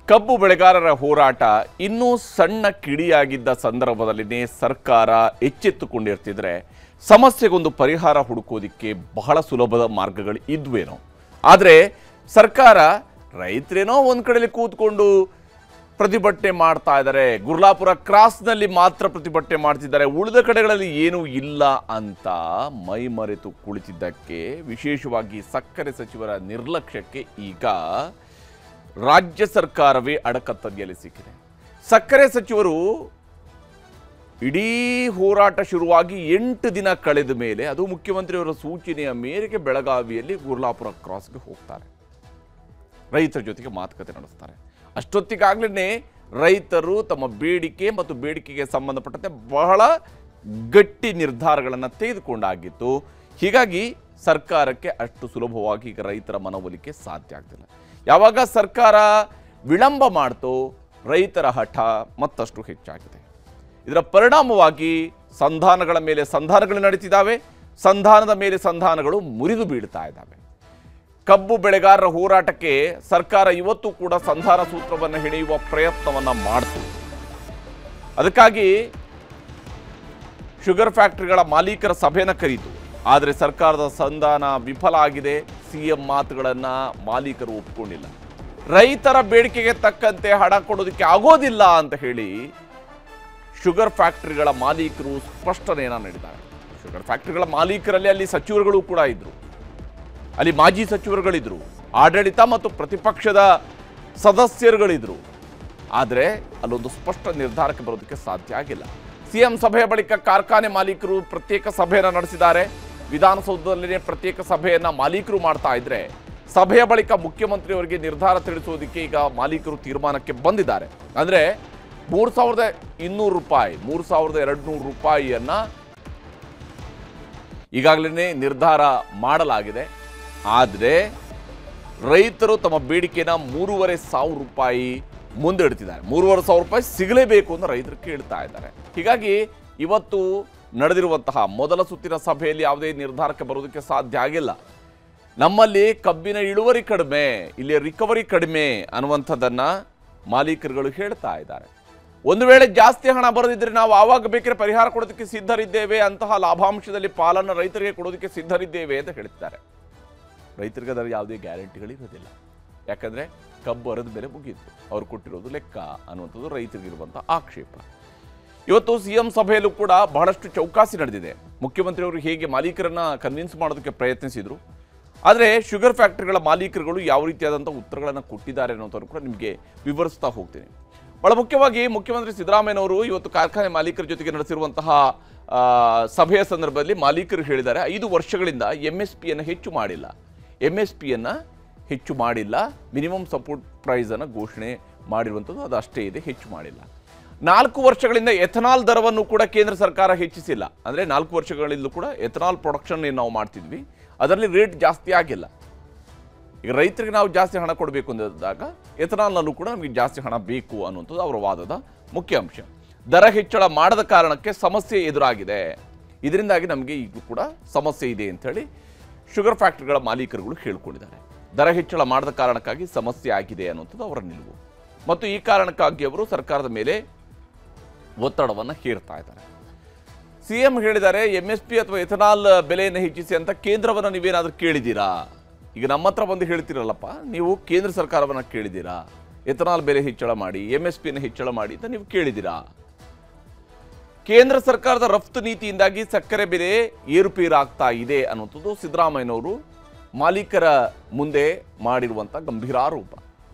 ಕಬ್ಬು ಬೆಳೆಗಾರರ ಹೋರಾಟ ಇನ್ನೂ ಸಣ್ಣ ಕಿಡಿಯಾಗಿದ್ದ ಸಂದರ್ಭದಲ್ಲಿನೇ ಸರ್ಕಾರ ಎಚ್ಚೆತ್ತುಕೊಂಡಿರ್ತಿದ್ರೆ ಸಮಸ್ಯೆಗೊಂದು ಪರಿಹಾರ ಹುಡುಕೋದಿಕ್ಕೆ ಬಹಳ ಸುಲಭದ ಮಾರ್ಗಗಳು ಇದ್ವೇನೋ. ಆದರೆ ಸರ್ಕಾರ ರೈತರೇನೋ ಒಂದು ಕಡೆಯಲ್ಲಿ ಕೂತ್ಕೊಂಡು ಪ್ರತಿಭಟನೆ ಮಾಡ್ತಾ ಇದ್ದಾರೆ, ಗುರ್ಲಾಪುರ ಕ್ರಾಸ್ನಲ್ಲಿ ಮಾತ್ರ ಪ್ರತಿಭಟನೆ ಮಾಡ್ತಿದ್ದಾರೆ, ಉಳಿದ ಕಡೆಗಳಲ್ಲಿ ಏನೂ ಇಲ್ಲ ಅಂತ ಮೈ ಮರೆತು ಕುಳಿತಿದ್ದಕ್ಕೆ, ವಿಶೇಷವಾಗಿ ಸಕ್ಕರೆ ಸಚಿವರ ನಿರ್ಲಕ್ಷ್ಯಕ್ಕೆ ಈಗ ರಾಜ್ಯ ಸರ್ಕಾರವೇ ಅಡಕತ್ತದಿಯಲ್ಲಿ ಸಿಕ್ಕಿದೆ. ಸಕ್ಕರೆ ಸಚಿವರು ಇಡೀ ಹೋರಾಟ ಶುರುವಾಗಿ 8 ದಿನ ಕಳೆದ ಮೇಲೆ, ಅದು ಮುಖ್ಯಮಂತ್ರಿಯವರ ಸೂಚನೆಯ ಮೇರೆಗೆ ಬೆಳಗಾವಿಯಲ್ಲಿ ಗುರ್ಲಾಪುರ ಕ್ರಾಸ್ಗೆ ಹೋಗ್ತಾರೆ, ರೈತರ ಜೊತೆಗೆ ಮಾತುಕತೆ ನಡೆಸ್ತಾರೆ. ಅಷ್ಟೊತ್ತಿಗಾಗಲೇ ರೈತರು ತಮ್ಮ ಬೇಡಿಕೆ ಮತ್ತು ಬೇಡಿಕೆಗೆ ಸಂಬಂಧಪಟ್ಟಂತೆ ಬಹಳ ಗಟ್ಟಿ ನಿರ್ಧಾರಗಳನ್ನು ತೆಗೆದುಕೊಂಡಾಗಿತ್ತು. ಹೀಗಾಗಿ ಸರ್ಕಾರಕ್ಕೆ ಅಷ್ಟು ಸುಲಭವಾಗಿ ಈಗ ರೈತರ ಮನವೊಲಿಕೆ ಸಾಧ್ಯ ಆಗ್ತಿಲ್ಲ. ಯಾವಾಗ ಸರ್ಕಾರ ವಿಳಂಬ ಮಾಡ್ತೋ ರೈತರ ಹಠ ಮತ್ತಷ್ಟು ಹೆಚ್ಚಾಗಿದೆ. ಇದರ ಪರಿಣಾಮವಾಗಿ ಸಂಧಾನಗಳ ಮೇಲೆ ಸಂಧಾನಗಳು ನಡೀತಿದ್ದಾವೆ, ಸಂಧಾನದ ಮೇಲೆ ಸಂಧಾನಗಳು ಮುರಿದು ಬೀಳ್ತಾ ಇದ್ದಾವೆ. ಕಬ್ಬು ಬೆಳೆಗಾರರ ಹೋರಾಟಕ್ಕೆ ಸರ್ಕಾರ ಇವತ್ತು ಕೂಡ ಸಂಧಾನ ಸೂತ್ರವನ್ನು ಹೆಣೆಯುವ ಪ್ರಯತ್ನವನ್ನು ಮಾಡ್ತು. ಅದಕ್ಕಾಗಿ ಶುಗರ್ ಫ್ಯಾಕ್ಟರಿಗಳ ಮಾಲೀಕರ ಸಭೆಯನ್ನು ಕರೀತು. ಆದರೆ ಸರ್ಕಾರದ ಸಂಧಾನ ವಿಫಲ ಆಗಿದೆ. ಸಿಎಂ ಮಾತುಗಳನ್ನು ಮಾಲೀಕರು ಒಪ್ಪಿಕೊಂಡಿಲ್ಲ. ರೈತರ ಬೇಡಿಕೆಗೆ ತಕ್ಕಂತೆ ಹಣ ಕೊಡೋದಕ್ಕೆ ಆಗೋದಿಲ್ಲ ಅಂತ ಹೇಳಿ ಶುಗರ್ ಫ್ಯಾಕ್ಟರಿಗಳ ಮಾಲೀಕರು ಸ್ಪಷ್ಟನೆಯನ್ನು ನೀಡಿದ್ದಾರೆ. ಶುಗರ್ ಫ್ಯಾಕ್ಟರಿಗಳ ಮಾಲೀಕರಲ್ಲಿ ಅಲ್ಲಿ ಸಚಿವರುಗಳು ಕೂಡ ಇದ್ರು, ಅಲ್ಲಿ ಮಾಜಿ ಸಚಿವರುಗಳಿದ್ರು, ಆಡಳಿತ ಮತ್ತು ಪ್ರತಿಪಕ್ಷದ ಸದಸ್ಯರುಗಳಿದ್ರು. ಆದರೆ ಅಲ್ಲೊಂದು ಸ್ಪಷ್ಟ ನಿರ್ಧಾರಕ್ಕೆ ಬರೋದಕ್ಕೆ ಸಾಧ್ಯ ಆಗಿಲ್ಲ. ಸಿಎಂ ಸಭೆಯ ಬಳಿಕ ಕಾರ್ಖಾನೆ ಮಾಲೀಕರು ಪ್ರತ್ಯೇಕ ಸಭೆಯನ್ನು ನಡೆಸಿದ್ದಾರೆ. ವಿಧಾನಸೌಧದಲ್ಲಿನೇ ಪ್ರತ್ಯೇಕ ಸಭೆಯನ್ನು ಮಾಲೀಕರು ಮಾಡ್ತಾ ಇದ್ರೆ, ಸಭೆಯ ಬಳಿಕ ಮುಖ್ಯಮಂತ್ರಿಯವರಿಗೆ ನಿರ್ಧಾರ ತಿಳಿಸುವುದಕ್ಕೆ ಈಗ ಮಾಲೀಕರು ತೀರ್ಮಾನಕ್ಕೆ ಬಂದಿದ್ದಾರೆ. ಅಂದರೆ 3,200 ರೂಪಾಯಿ 3,200 ರೂಪಾಯಿಯನ್ನು ಈಗಾಗಲೇ ನಿರ್ಧಾರ ಮಾಡಲಾಗಿದೆ. ಆದರೆ ರೈತರು ತಮ್ಮ ಬೇಡಿಕೆನ 3,500 ರೂಪಾಯಿ ಮುಂದಿಡ್ತಿದ್ದಾರೆ. 3,500 ರೂಪಾಯಿ ಸಿಗಲೇಬೇಕು ಅಂತ ರೈತರು ಕೇಳ್ತಾ ಇದ್ದಾರೆ. ಹೀಗಾಗಿ ಇವತ್ತು ನಡೆದಿರುವಂತಹ ಮೊದಲ ಸುತ್ತಿನ ಸಭೆಯಲ್ಲಿ ಯಾವುದೇ ನಿರ್ಧಾರಕ್ಕೆ ಬರೋದಕ್ಕೆ ಸಾಧ್ಯ ಆಗಿಲ್ಲ. ನಮ್ಮಲ್ಲಿ ಕಬ್ಬಿನ ಇಳುವರಿ ಕಡಿಮೆ, ಇಲ್ಲಿ ರಿಕವರಿ ಕಡಿಮೆ ಅನ್ನುವಂಥದ್ದನ್ನು ಮಾಲೀಕರುಗಳು ಹೇಳ್ತಾ ಇದ್ದಾರೆ. ಒಂದು ವೇಳೆ ಜಾಸ್ತಿ ಹಣ ಬರದಿದ್ದರೆ ನಾವು ಆವಾಗ ಬೇಕಾದ್ರೆ ಪರಿಹಾರ ಕೊಡೋದಕ್ಕೆ ಸಿದ್ಧರಿದ್ದೇವೆ, ಅಂತಹ ಲಾಭಾಂಶದಲ್ಲಿ ಪಾಲನ್ನು ರೈತರಿಗೆ ಕೊಡೋದಕ್ಕೆ ಸಿದ್ಧರಿದ್ದೇವೆ ಅಂತ ಹೇಳ್ತಾರೆ. ರೈತರಿಗೆ ಅದರ ಯಾವುದೇ ಗ್ಯಾರಂಟಿಗಳಿರೋದಿಲ್ಲ. ಯಾಕಂದರೆ ಕಬ್ಬು ಅರದ ಮೇಲೆ ಮುಗಿಯಿತು, ಅವ್ರು ಕೊಟ್ಟಿರೋದು ಲೆಕ್ಕ ಅನ್ನುವಂಥದ್ದು ರೈತರಿಗಿರುವಂಥ ಆಕ್ಷೇಪ. ಇವತ್ತು ಸಿಎಂ ಸಭೆಯಲ್ಲೂ ಕೂಡ ಬಹಳಷ್ಟು ಚೌಕಾಸಿ ನಡೆದಿದೆ. ಮುಖ್ಯಮಂತ್ರಿಯವರು ಹೇಗೆ ಮಾಲೀಕರನ್ನ ಕನ್ವಿನ್ಸ್ ಮಾಡೋದಕ್ಕೆ ಪ್ರಯತ್ನಿಸಿದರು, ಆದರೆ ಶುಗರ್ ಫ್ಯಾಕ್ಟರಿಗಳ ಮಾಲೀಕರುಗಳು ಯಾವ ರೀತಿಯಾದಂಥ ಉತ್ತರಗಳನ್ನು ಕೊಟ್ಟಿದ್ದಾರೆ ಅನ್ನೋದನ್ನು ಕೂಡ ನಿಮಗೆ ವಿವರಿಸ್ತಾ ಹೋಗ್ತೀನಿ. ಬಹಳ ಮುಖ್ಯವಾಗಿ ಮುಖ್ಯಮಂತ್ರಿ ಸಿದ್ದರಾಮಯ್ಯನವರು ಇವತ್ತು ಕಾರ್ಖಾನೆ ಮಾಲೀಕರ ಜೊತೆಗೆ ನಡೆಸಿರುವಂತಹ ಸಭೆಯ ಸಂದರ್ಭದಲ್ಲಿ ಮಾಲೀಕರು ಹೇಳಿದ್ದಾರೆ, 5 ವರ್ಷಗಳಿಂದ MSPಯನ್ನು ಹೆಚ್ಚು ಮಾಡಿಲ್ಲ, ಮಿನಿಮಮ್ ಸಪೋರ್ಟ್ ಪ್ರೈಸನ್ನು ಘೋಷಣೆ ಮಾಡಿರುವಂಥದ್ದು ಅದು ಅಷ್ಟೇ ಇದೆ, ಹೆಚ್ಚು ಮಾಡಿಲ್ಲ. 4 ವರ್ಷಗಳಿಂದ ಎಥನಾಲ್ ದರವನ್ನು ಕೂಡ ಕೇಂದ್ರ ಸರ್ಕಾರ ಹೆಚ್ಚಿಸಿಲ್ಲ. ಅಂದರೆ 4 ವರ್ಷಗಳಿಂದಲೂ ಕೂಡ ಎಥನಾಲ್ ಪ್ರೊಡಕ್ಷನ್ ಏನು ನಾವು ಮಾಡ್ತಿದ್ವಿ ಅದರಲ್ಲಿ ರೇಟ್ ಜಾಸ್ತಿ ಆಗಿಲ್ಲ. ಈಗ ರೈತರಿಗೆ ನಾವು ಜಾಸ್ತಿ ಹಣ ಕೊಡಬೇಕು ಅಂದಾಗ ಎಥನಾಲ್ನಲ್ಲೂ ಕೂಡ ನಮಗೆ ಜಾಸ್ತಿ ಹಣ ಬೇಕು ಅನ್ನುವಂಥದ್ದು ಅವರ ವಾದದ ಮುಖ್ಯ ಅಂಶ. ದರ ಹೆಚ್ಚಳ ಮಾಡದ ಕಾರಣಕ್ಕೆ ಸಮಸ್ಯೆ ಎದುರಾಗಿದೆ, ಇದರಿಂದಾಗಿ ನಮಗೆ ಈಗಲೂ ಕೂಡ ಸಮಸ್ಯೆ ಇದೆ ಅಂಥೇಳಿ ಶುಗರ್ ಫ್ಯಾಕ್ಟರಿಗಳ ಮಾಲೀಕರುಗಳು ಹೇಳ್ಕೊಂಡಿದ್ದಾರೆ. ದರ ಹೆಚ್ಚಳ ಮಾಡದ ಕಾರಣಕ್ಕಾಗಿ ಸಮಸ್ಯೆ ಆಗಿದೆ ಅನ್ನುವಂಥದ್ದು ಅವರ ನಿಲುವು. ಮತ್ತು ಈ ಕಾರಣಕ್ಕಾಗಿ ಅವರು ಸರ್ಕಾರದ ಮೇಲೆ ಒತ್ತಡವನ್ನು ಹೇರ್ತಾ ಇದ್ದಾರೆ. ಸಿಎಂ ಹೇಳಿದ್ದಾರೆ MSP ಅಥವಾ ಎಥನಾಲ್ ಬೆಲೆಯನ್ನು ಹೆಚ್ಚಿಸಿ ಅಂತ ಕೇಂದ್ರವನ್ನು ನೀವೇನಾದರೂ ಕೇಳಿದ್ದೀರಾ? ಈಗ ನಮ್ಮ ಹತ್ರ ಬಂದು ಹೇಳ್ತಿರಲ್ಲಪ್ಪ, ನೀವು ಕೇಂದ್ರ ಸರ್ಕಾರವನ್ನು ಕೇಳಿದ್ದೀರಾ? ಎಥನಾಲ್ ಬೆಲೆ ಹೆಚ್ಚಳ ಮಾಡಿ, MSPಯನ್ನು ಹೆಚ್ಚಳ ಮಾಡಿ ಅಂತ ನೀವು ಕೇಳಿದ್ದೀರಾ? ಕೇಂದ್ರ ಸರ್ಕಾರದ ರಫ್ತು ನೀತಿಯಿಂದಾಗಿ ಸಕ್ಕರೆ ಬೆಲೆ ಏರುಪೇರಾಗ್ತಾ ಇದೆ ಅನ್ನುವಂಥದ್ದು ಸಿದ್ದರಾಮಯ್ಯನವರು ಮಾಲೀಕರ ಮುಂದೆ ಮಾಡಿರುವಂಥ ಗಂಭೀರ ಆರೋಪ.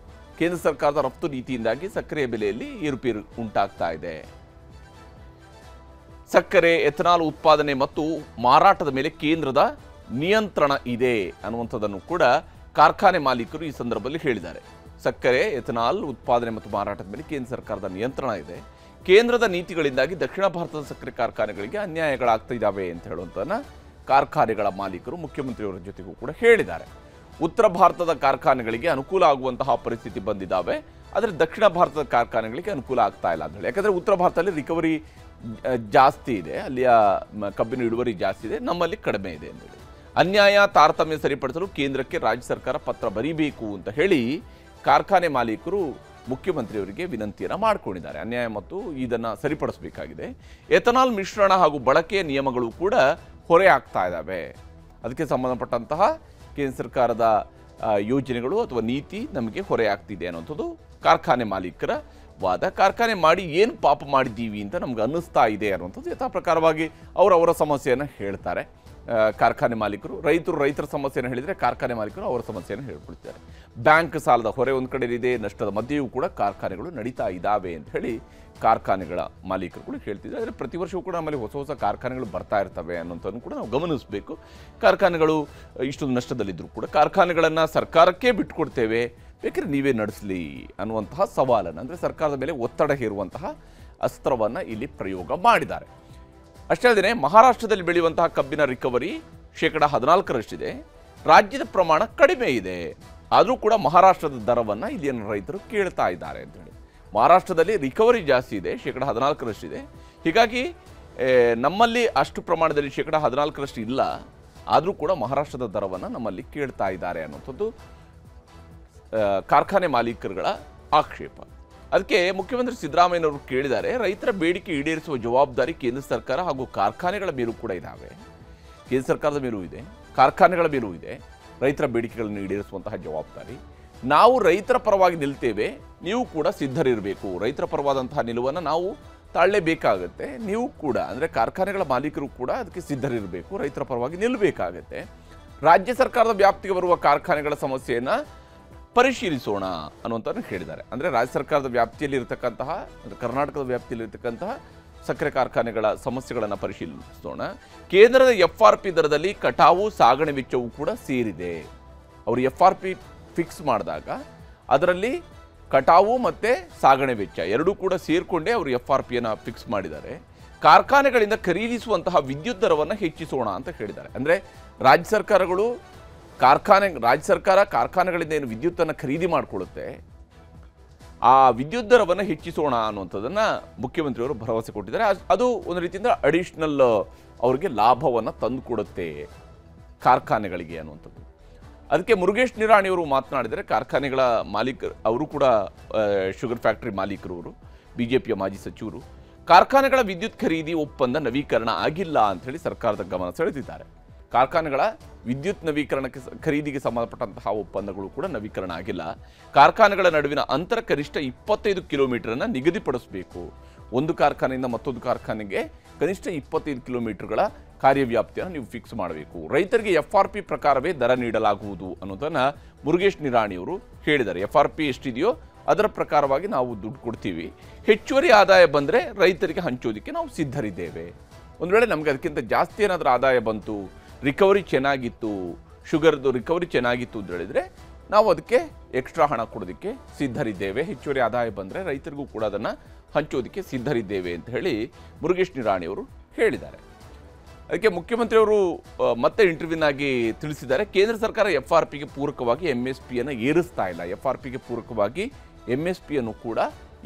ಕೇಂದ್ರ ಸರ್ಕಾರದ ರಫ್ತು ನೀತಿಯಿಂದಾಗಿ ಸಕ್ಕರೆಯ ಬೆಲೆಯಲ್ಲಿ ಏರುಪೇರು ಉಂಟಾಗ್ತಾ ಇದೆ. ಸಕ್ಕರೆ, ಎಥನಾಲ್ ಉತ್ಪಾದನೆ ಮತ್ತು ಮಾರಾಟದ ಮೇಲೆ ಕೇಂದ್ರದ ನಿಯಂತ್ರಣ ಇದೆ ಅನ್ನುವಂಥದ್ದನ್ನು ಕೂಡ ಕಾರ್ಖಾನೆ ಮಾಲೀಕರು ಈ ಸಂದರ್ಭದಲ್ಲಿ ಹೇಳಿದ್ದಾರೆ. ಸಕ್ಕರೆ, ಎಥನಾಲ್ ಉತ್ಪಾದನೆ ಮತ್ತು ಮಾರಾಟದ ಮೇಲೆ ಕೇಂದ್ರ ಸರ್ಕಾರದ ನಿಯಂತ್ರಣ ಇದೆ. ಕೇಂದ್ರದ ನೀತಿಗಳಿಂದಾಗಿ ದಕ್ಷಿಣ ಭಾರತದ ಸಕ್ಕರೆ ಕಾರ್ಖಾನೆಗಳಿಗೆ ಅನ್ಯಾಯಗಳಾಗ್ತಾ ಇದ್ದಾವೆ ಅಂತ ಹೇಳುವಂಥದ್ದನ್ನು ಕಾರ್ಖಾನೆಗಳ ಮಾಲೀಕರು ಮುಖ್ಯಮಂತ್ರಿಯವರ ಜೊತೆಗೂ ಕೂಡ ಹೇಳಿದ್ದಾರೆ. ಉತ್ತರ ಭಾರತದ ಕಾರ್ಖಾನೆಗಳಿಗೆ ಅನುಕೂಲ ಆಗುವಂತಹ ಪರಿಸ್ಥಿತಿ ಬಂದಿದ್ದಾವೆ, ಆದರೆ ದಕ್ಷಿಣ ಭಾರತದ ಕಾರ್ಖಾನೆಗಳಿಗೆ ಅನುಕೂಲ ಆಗ್ತಾ ಇಲ್ಲ ಅಂತ ಹೇಳಿ. ಯಾಕಂದರೆ ಉತ್ತರ ಭಾರತದಲ್ಲಿ ರಿಕವರಿ ಜಾಸ್ತಿ ಇದೆ, ಅಲ್ಲಿಯ ಕಬ್ಬಿನ ಇಳುವರಿ ಜಾಸ್ತಿ ಇದೆ, ನಮ್ಮಲ್ಲಿ ಕಡಿಮೆ ಇದೆ ಅಂತೇಳಿ. ಅನ್ಯಾಯ ತಾರತಮ್ಯ ಸರಿಪಡಿಸಲು ಕೇಂದ್ರಕ್ಕೆ ರಾಜ್ಯ ಸರ್ಕಾರ ಪತ್ರ ಬರೀಬೇಕು ಅಂತ ಹೇಳಿ ಕಾರ್ಖಾನೆ ಮಾಲೀಕರು ಮುಖ್ಯಮಂತ್ರಿಯವರಿಗೆ ವಿನಂತಿಯನ್ನು ಮಾಡಿಕೊಂಡಿದ್ದಾರೆ. ಅನ್ಯಾಯ ಮತ್ತು ಇದನ್ನು ಸರಿಪಡಿಸಬೇಕಾಗಿದೆ. ಎಥನಾಲ್ ಮಿಶ್ರಣ ಹಾಗೂ ಬಳಕೆಯ ನಿಯಮಗಳು ಕೂಡ ಹೊರೆ ಆಗ್ತಾ ಇದ್ದಾವೆ. ಅದಕ್ಕೆ ಸಂಬಂಧಪಟ್ಟಂತಹ ಕೇಂದ್ರ ಸರ್ಕಾರದ ಯೋಜನೆಗಳು ಅಥವಾ ನೀತಿ ನಮಗೆ ಹೊರೆ ಆಗ್ತಿದೆ ಅನ್ನೋಂಥದ್ದು ಕಾರ್ಖಾನೆ ಮಾಲೀಕರ ವಾದ. ಕಾರ್ಖಾನೆ ಮಾಡಿ ಏನು ಪಾಪ ಮಾಡಿದ್ದೀವಿ ಅಂತ ನಮ್ಗೆ ಅನ್ನಿಸ್ತಾ ಇದೆ ಅನ್ನುವಂಥದ್ದು ಯಥಾ ಪ್ರಕಾರವಾಗಿ ಅವರ ಸಮಸ್ಯೆಯನ್ನು ಹೇಳ್ತಾರೆ ಕಾರ್ಖಾನೆ ಮಾಲೀಕರು. ರೈತರ ಸಮಸ್ಯೆಯನ್ನು ಹೇಳಿದರೆ ಕಾರ್ಖಾನೆ ಮಾಲೀಕರು ಅವರ ಸಮಸ್ಯೆಯನ್ನು ಹೇಳ್ಕೊಳ್ತಾರೆ. ಬ್ಯಾಂಕ್ ಸಾಲದ ಹೊರೆ ಒಂದು ಕಡೆ ಇದೆ, ನಷ್ಟದ ಮಧ್ಯೆಯೂ ಕೂಡ ಕಾರ್ಖಾನೆಗಳು ನಡೀತಾ ಇದ್ದಾವೆ ಅಂತ ಹೇಳಿ ಕಾರ್ಖಾನೆಗಳ ಮಾಲೀಕರುಗಳು ಹೇಳ್ತಿದ್ದಾರೆ. ಆದರೆ ಪ್ರತಿ ವರ್ಷವೂ ಕೂಡ ನಮ್ಮಲ್ಲಿ ಹೊಸ ಕಾರ್ಖಾನೆಗಳು ಬರ್ತಾ ಇರ್ತವೆ ಅನ್ನೋಂಥದ್ದು ಕೂಡ ನಾವು ಗಮನಿಸಬೇಕು. ಕಾರ್ಖಾನೆಗಳು ಇಷ್ಟೊಂದು ನಷ್ಟದಲ್ಲಿದ್ದರೂ ಕೂಡ ಕಾರ್ಖಾನೆಗಳನ್ನು ಸರ್ಕಾರಕ್ಕೆ ಬಿಟ್ಟುಕೊಡ್ತೇವೆ, ಬೇಕಾದ್ರೆ ನೀವೇ ನಡೆಸಲಿ ಅನ್ನುವಂತಹ ಸವಾಲನ್ನು, ಅಂದರೆ ಸರ್ಕಾರದ ಮೇಲೆ ಒತ್ತಡ ಹೇರುವಂತಹ ಅಸ್ತ್ರವನ್ನು ಇಲ್ಲಿ ಪ್ರಯೋಗ ಮಾಡಿದ್ದಾರೆ. ಅಷ್ಟೇ ಅಲ್ಲದೆ ಮಹಾರಾಷ್ಟ್ರದಲ್ಲಿ ಬೆಳೆಯುವಂತಹ ಕಬ್ಬಿನ ರಿಕವರಿ 14%ರಷ್ಟಿದೆ. ರಾಜ್ಯದ ಪ್ರಮಾಣ ಕಡಿಮೆ ಇದೆ, ಆದರೂ ಕೂಡ ಮಹಾರಾಷ್ಟ್ರದ ದರವನ್ನು ಇಲ್ಲಿನ ರೈತರು ಕೇಳ್ತಾ ಇದ್ದಾರೆ ಅಂತೇಳಿ. ಮಹಾರಾಷ್ಟ್ರದಲ್ಲಿ ರಿಕವರಿ ಜಾಸ್ತಿ ಇದೆ, 14%ರಷ್ಟಿದೆ. ಹೀಗಾಗಿ ನಮ್ಮಲ್ಲಿ ಅಷ್ಟು ಪ್ರಮಾಣದಲ್ಲಿ 14%ರಷ್ಟು ಇಲ್ಲ, ಆದರೂ ಕೂಡ ಮಹಾರಾಷ್ಟ್ರದ ದರವನ್ನು ನಮ್ಮಲ್ಲಿ ಕೇಳ್ತಾ ಇದ್ದಾರೆ ಅನ್ನೋಂಥದ್ದು ಕಾರ್ಖಾನೆ ಮಾಲೀಕರುಗಳ ಆಕ್ಷೇಪ. ಅದಕ್ಕೆ ಮುಖ್ಯಮಂತ್ರಿ ಸಿದ್ದರಾಮಯ್ಯನವರು ಕೇಳಿದ್ದಾರೆ, ರೈತರ ಬೇಡಿಕೆ ಈಡೇರಿಸುವ ಜವಾಬ್ದಾರಿ ಕೇಂದ್ರ ಸರ್ಕಾರ ಹಾಗೂ ಕಾರ್ಖಾನೆಗಳ ಮೇಲೂ ಕೂಡ ಇದ್ದಾವೆ. ಕೇಂದ್ರ ಸರ್ಕಾರದ ಮೇಲೂ ಇದೆ, ಕಾರ್ಖಾನೆಗಳ ಮೇಲೂ ಇದೆ ರೈತರ ಬೇಡಿಕೆಗಳನ್ನು ಈಡೇರಿಸುವಂತಹ ಜವಾಬ್ದಾರಿ. ನಾವು ರೈತರ ಪರವಾಗಿ ನಿಲ್ತೇವೆ, ನೀವು ಕೂಡ ಸಿದ್ಧರಿರಬೇಕು. ರೈತರ ಪರವಾದಂತಹ ನಿಲುವನ್ನು ನಾವು ತಾಳಲೇಬೇಕಾಗತ್ತೆ. ನೀವು ಕೂಡ ಅಂದರೆ ಕಾರ್ಖಾನೆಗಳ ಮಾಲೀಕರು ಕೂಡ ಅದಕ್ಕೆ ಸಿದ್ಧರಿರಬೇಕು, ರೈತರ ಪರವಾಗಿ ನಿಲ್ಲಬೇಕಾಗತ್ತೆ. ರಾಜ್ಯ ಸರ್ಕಾರದ ವ್ಯಾಪ್ತಿಗೆ ಬರುವ ಕಾರ್ಖಾನೆಗಳ ಸಮಸ್ಯೆಯನ್ನು ಪರಿಶೀಲಿಸೋಣ ಅನ್ನುವಂಥದ್ದು ಹೇಳಿದ್ದಾರೆ. ಅಂದರೆ ರಾಜ್ಯ ಸರ್ಕಾರದ ವ್ಯಾಪ್ತಿಯಲ್ಲಿ ಇರತಕ್ಕಂತಹ, ಕರ್ನಾಟಕದ ವ್ಯಾಪ್ತಿಯಲ್ಲಿ ಇರತಕ್ಕಂತಹ ಸಕ್ಕರೆ ಕಾರ್ಖಾನೆಗಳ ಸಮಸ್ಯೆಗಳನ್ನು ಪರಿಶೀಲಿಸೋಣ. ಕೇಂದ್ರದ FRP ದರದಲ್ಲಿ ಕಟಾವು ಸಾಗಣೆ ವೆಚ್ಚವೂ ಕೂಡ ಸೇರಿದೆ. ಅವರು FRP ಫಿಕ್ಸ್ ಮಾಡಿದಾಗ ಅದರಲ್ಲಿ ಕಟಾವು ಮತ್ತು ಸಾಗಣೆ ವೆಚ್ಚ ಎರಡೂ ಕೂಡ ಸೇರಿಕೊಂಡೇ ಅವರು FRPಯನ್ನು ಫಿಕ್ಸ್ ಮಾಡಿದ್ದಾರೆ. ಕಾರ್ಖಾನೆಗಳಿಂದ ಖರೀದಿಸುವಂತಹ ವಿದ್ಯುತ್ ದರವನ್ನು ಹೆಚ್ಚಿಸೋಣ ಅಂತ ಹೇಳಿದ್ದಾರೆ. ಅಂದರೆ ರಾಜ್ಯ ಸರ್ಕಾರ ಕಾರ್ಖಾನೆಗಳಿಂದ ಏನು ವಿದ್ಯುತ್ತನ್ನು ಖರೀದಿ ಮಾಡಿಕೊಳ್ಳುತ್ತೆ, ಆ ವಿದ್ಯುತ್ ದರವನ್ನು ಹೆಚ್ಚಿಸೋಣ ಅನ್ನುವಂಥದ್ದನ್ನು ಮುಖ್ಯಮಂತ್ರಿಯವರು ಭರವಸೆ ಕೊಟ್ಟಿದ್ದಾರೆ. ಅದು ಒಂದು ರೀತಿಯಿಂದ ಅಡಿಷ್ನಲ್ ಅವರಿಗೆ ಲಾಭವನ್ನು ತಂದುಕೊಡುತ್ತೆ ಕಾರ್ಖಾನೆಗಳಿಗೆ ಅನ್ನುವಂಥದ್ದು. ಅದಕ್ಕೆ ಮುರುಗೇಶ್ ನಿರಾಣಿಯವರು ಮಾತನಾಡಿದರೆ, ಕಾರ್ಖಾನೆಗಳ ಮಾಲೀಕರು, ಅವರು ಕೂಡ ಶುಗರ್ ಫ್ಯಾಕ್ಟರಿ ಮಾಲೀಕರು, BJPಯ ಮಾಜಿ ಸಚಿವರು, ಕಾರ್ಖಾನೆಗಳ ವಿದ್ಯುತ್ ಖರೀದಿ ಒಪ್ಪಂದ ನವೀಕರಣ ಆಗಿಲ್ಲ ಅಂಥೇಳಿ ಸರ್ಕಾರದ ಗಮನ ಸೆಳೆದಿದ್ದಾರೆ. ಕಾರ್ಖಾನೆಗಳ ವಿದ್ಯುತ್ ನವೀಕರಣಕ್ಕೆ ಖರೀದಿಗೆ ಸಂಬಂಧಪಟ್ಟಂತಹ ಒಪ್ಪಂದಗಳು ಕೂಡ ನವೀಕರಣ ಆಗಿಲ್ಲ. ಕಾರ್ಖಾನೆಗಳ ನಡುವಿನ ಅಂತರ ಕನಿಷ್ಠ 25 ಕಿಲೋಮೀಟರನ್ನು ನಿಗದಿಪಡಿಸಬೇಕು. ಒಂದು ಕಾರ್ಖಾನೆಯಿಂದ ಮತ್ತೊಂದು ಕಾರ್ಖಾನೆಗೆ ಕನಿಷ್ಠ 25 ಕಿಲೋಮೀಟರ್ಗಳ ಕಾರ್ಯವ್ಯಾಪ್ತಿಯನ್ನು ನೀವು ಫಿಕ್ಸ್ ಮಾಡಬೇಕು. ರೈತರಿಗೆ FRP ಪ್ರಕಾರವೇ ದರ ನೀಡಲಾಗುವುದು ಅನ್ನೋದನ್ನು ಮುರುಗೇಶ್ ನಿರಾಣಿಯವರು ಹೇಳಿದ್ದಾರೆ. FRP ಎಷ್ಟಿದೆಯೋ ಅದರ ಪ್ರಕಾರವಾಗಿ ನಾವು ದುಡ್ಡು ಕೊಡ್ತೀವಿ, ಹೆಚ್ಚುವರಿ ಆದಾಯ ಬಂದರೆ ರೈತರಿಗೆ ಹಂಚೋದಕ್ಕೆ ನಾವು ಸಿದ್ಧರಿದ್ದೇವೆ. ಒಂದು ವೇಳೆ ನಮಗೆ ಅದಕ್ಕಿಂತ ಜಾಸ್ತಿ ಏನಾದರೂ ಆದಾಯ ಬಂತು, ರಿಕವರಿ ಚೆನ್ನಾಗಿತ್ತು, ಶುಗರ್ದು ರಿಕವರಿ ಚೆನ್ನಾಗಿತ್ತು ಅಂತ ಹೇಳಿದರೆ ನಾವು ಅದಕ್ಕೆ ಎಕ್ಸ್ಟ್ರಾ ಹಣ ಕೊಡೋದಕ್ಕೆ ಸಿದ್ಧರಿದ್ದೇವೆ. ಹೆಚ್ಚುವರಿ ಆದಾಯ ಬಂದರೆ ರೈತರಿಗೂ ಕೂಡ ಅದನ್ನು ಹಂಚೋದಕ್ಕೆ ಸಿದ್ಧರಿದ್ದೇವೆ ಅಂತ ಹೇಳಿ ಮುರುಗೇಶ್ ನಿರಾಣಿಯವರು ಹೇಳಿದ್ದಾರೆ. ಅದಕ್ಕೆ ಮುಖ್ಯಮಂತ್ರಿಯವರು ಮತ್ತೆ ಇಂಟರ್ವ್ಯೂನಾಗಿ ತಿಳಿಸಿದ್ದಾರೆ, ಕೇಂದ್ರ ಸರ್ಕಾರ FRPಗೆ ಪೂರಕವಾಗಿ MSPಯನ್ನು ಏರಿಸ್ತಾ ಇಲ್ಲ. FRPಗೆ ಪೂರಕವಾಗಿ MSPಯನ್ನು ಕೂಡ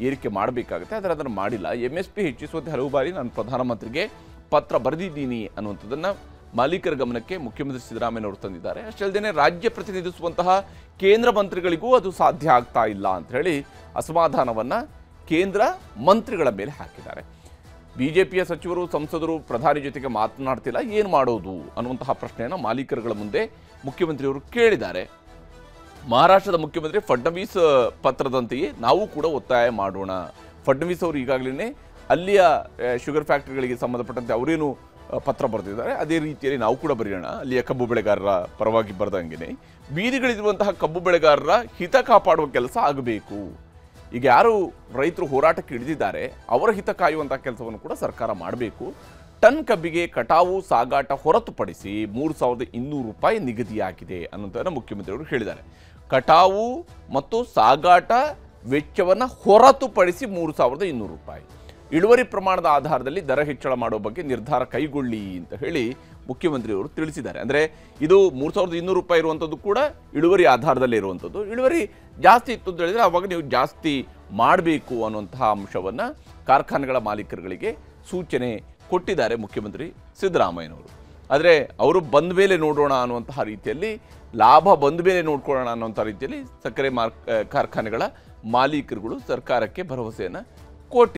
ಏರಿಕೆ ಮಾಡಬೇಕಾಗುತ್ತೆ, ಆದರೆ ಅದನ್ನು ಮಾಡಿಲ್ಲ. MSP ಹೆಚ್ಚಿಸುವಂತೆ ಹಲವು ಬಾರಿ ನಾನು ಪ್ರಧಾನಮಂತ್ರಿಗೆ ಪತ್ರ ಬರೆದಿದ್ದೀನಿ ಅನ್ನುವಂಥದ್ದನ್ನು ಮಾಲೀಕರ ಗಮನಕ್ಕೆ ಮುಖ್ಯಮಂತ್ರಿ ಸಿದ್ದರಾಮಯ್ಯನವರು ತಂದಿದ್ದಾರೆ. ಅಷ್ಟೇ ಅಲ್ಲದೆ ರಾಜ್ಯ ಪ್ರತಿನಿಧಿಸುವಂತಹ ಕೇಂದ್ರ ಮಂತ್ರಿಗಳಿಗೂ ಅದು ಸಾಧ್ಯ ಆಗ್ತಾ ಇಲ್ಲ ಅಂತ ಹೇಳಿ ಅಸಮಾಧಾನವನ್ನು ಕೇಂದ್ರ ಮಂತ್ರಿಗಳ ಮೇಲೆ ಹಾಕಿದ್ದಾರೆ. BJPಯ ಸಚಿವರು, ಸಂಸದರು ಪ್ರಧಾನಿ ಜೊತೆಗೆ ಮಾತನಾಡ್ತಿಲ್ಲ, ಏನು ಮಾಡೋದು ಅನ್ನುವಂತಹ ಪ್ರಶ್ನೆಯನ್ನು ಮಾಲೀಕರುಗಳ ಮುಂದೆ ಮುಖ್ಯಮಂತ್ರಿಯವರು ಕೇಳಿದ್ದಾರೆ. ಮಹಾರಾಷ್ಟ್ರದ ಮುಖ್ಯಮಂತ್ರಿ ಫಡ್ನವೀಸ್ ಪತ್ರದಂತೆಯೇ ನಾವು ಕೂಡ ಒತ್ತಾಯ ಮಾಡೋಣ. ಫಡ್ನವೀಸ್ ಅವರು ಈಗಾಗಲೇ ಅಲ್ಲಿಯ ಶುಗರ್ ಫ್ಯಾಕ್ಟರಿಗಳಿಗೆ ಸಂಬಂಧಪಟ್ಟಂತೆ ಅವರೇನು ಪತ್ರ ಬರೆದಿದ್ದಾರೆ, ಅದೇ ರೀತಿಯಲ್ಲಿ ನಾವು ಕೂಡ ಬರೆಯೋಣ. ಅಲ್ಲಿಯ ಕಬ್ಬು ಬೆಳೆಗಾರರ ಪರವಾಗಿ ಬರೆದಂಗೆ ಬೀದಿಗಳಿರುವಂತಹ ಕಬ್ಬು ಬೆಳೆಗಾರರ ಹಿತ ಕಾಪಾಡುವ ಕೆಲಸ ಆಗಬೇಕು. ಈಗ ಯಾರು ರೈತರು ಹೋರಾಟಕ್ಕೆ ಇಳಿದಿದ್ದಾರೆ ಅವರ ಹಿತ ಕಾಯುವಂತಹ ಕೆಲಸವನ್ನು ಕೂಡ ಸರ್ಕಾರ ಮಾಡಬೇಕು. ಟನ್ ಕಬ್ಬಿಗೆ ಕಟಾವು ಸಾಗಾಟ ಹೊರತುಪಡಿಸಿ 3,200 ರೂಪಾಯಿ ನಿಗದಿಯಾಗಿದೆ ಅನ್ನೋದನ್ನು ಮುಖ್ಯಮಂತ್ರಿಯವರು ಹೇಳಿದ್ದಾರೆ. ಕಟಾವು ಮತ್ತು ಸಾಗಾಟ ವೆಚ್ಚವನ್ನು ಹೊರತುಪಡಿಸಿ 3,200 ರೂಪಾಯಿ. ಇಳುವರಿ ಪ್ರಮಾಣದ ಆಧಾರದಲ್ಲಿ ದರ ಹೆಚ್ಚಳ ಮಾಡುವ ಬಗ್ಗೆ ನಿರ್ಧಾರ ಕೈಗೊಳ್ಳಿ ಅಂತ ಹೇಳಿ ಮುಖ್ಯಮಂತ್ರಿಯವರು ತಿಳಿಸಿದ್ದಾರೆ. ಅಂದರೆ ಇದು 3,200 ರೂಪಾಯಿ ಇರುವಂಥದ್ದು ಕೂಡ ಇಳುವರಿ ಆಧಾರದಲ್ಲೇ ಇರುವಂಥದ್ದು. ಇಳುವರಿ ಜಾಸ್ತಿ ಇತ್ತು ಅಂತ ಹೇಳಿದರೆ ಆವಾಗ ನೀವು ಜಾಸ್ತಿ ಮಾಡಬೇಕು ಅನ್ನುವಂತಹ ಅಂಶವನ್ನು ಕಾರ್ಖಾನೆಗಳ ಮಾಲೀಕರುಗಳಿಗೆ ಸೂಚನೆ ಕೊಟ್ಟಿದ್ದಾರೆ ಮುಖ್ಯಮಂತ್ರಿ ಸಿದ್ದರಾಮಯ್ಯನವರು. ಆದರೆ ಅವರು ಬಂದ ಮೇಲೆ ನೋಡೋಣ ಅನ್ನುವಂತಹ ರೀತಿಯಲ್ಲಿ, ಲಾಭ ಬಂದ ಮೇಲೆ ನೋಡ್ಕೊಳ್ಳೋಣ ಅನ್ನುವಂಥ ರೀತಿಯಲ್ಲಿ ಸಕ್ಕರೆ ಕಾರ್ಖಾನೆಗಳ ಮಾಲೀಕರುಗಳು ಸರ್ಕಾರಕ್ಕೆ ಭರವಸೆಯನ್ನು ಕೊಟ್ಟಿದ್ದಾರೆ.